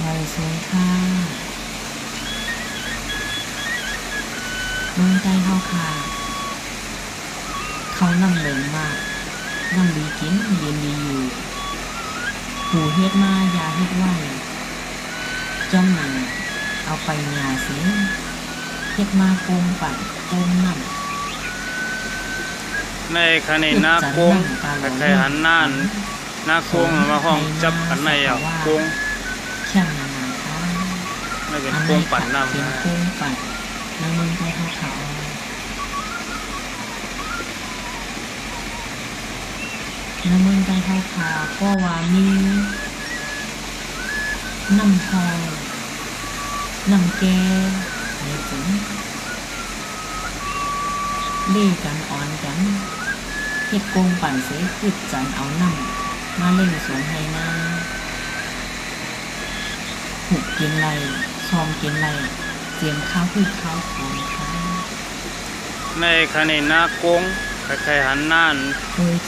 ไว้สวยค่ะเมืองใจเฮาค่ะเขานำเหลืองมากนำดีกินเย็นดีอยู่หูเฮ็ดมาอย่าเฮ็ดไว้จ้อมนั่นเอาไปหยาเสียเฮ็ดมาโกงปั่นโกงนั่นในขณะนาโกงใครหันหน้านาโกงมาห้องจับกันในอ่ะโกงแค่นานาค่ะไม่เป็นโกงปั่นน้ำเป็นโกงปั่นในเมืองไทยเขาในเมืองไทยเขาก็ว่ามีน้ำทองน้ำแก่ในฝนเล่กันอ่อนกันเฮ็ดโกงปั่นเสยขึ้นจันเอาน้ำมาเล่นสวนไฮนาหุบกินไรซอมกินไรเตรียมข้าวคือข้าวของค่ะในขณะนาโกงใครหันหน้า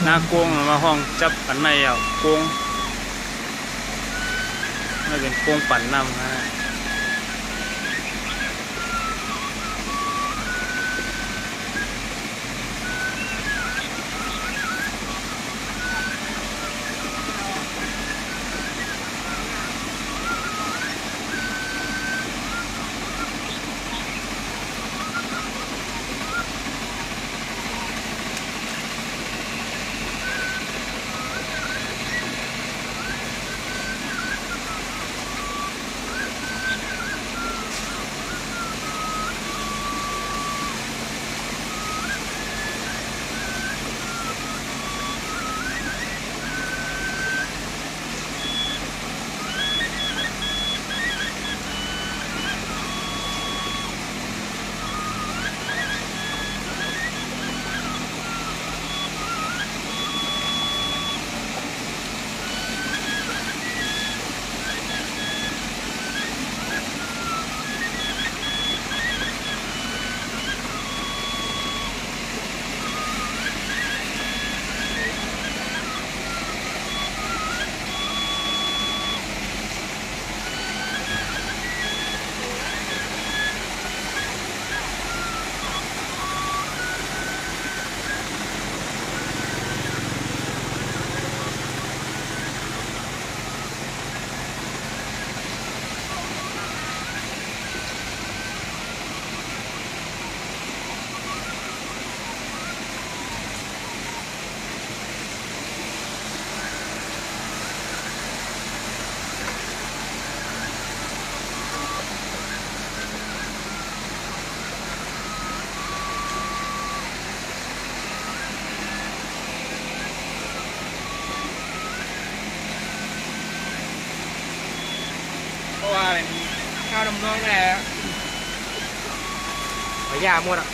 นาโกงมาห้องจับกันในอ่ะโกงไม่เป็นโกงปั่นน้ำฮะเพราะว่าเป็นข้าวดำน้องแหละพยาหมดอ่ะ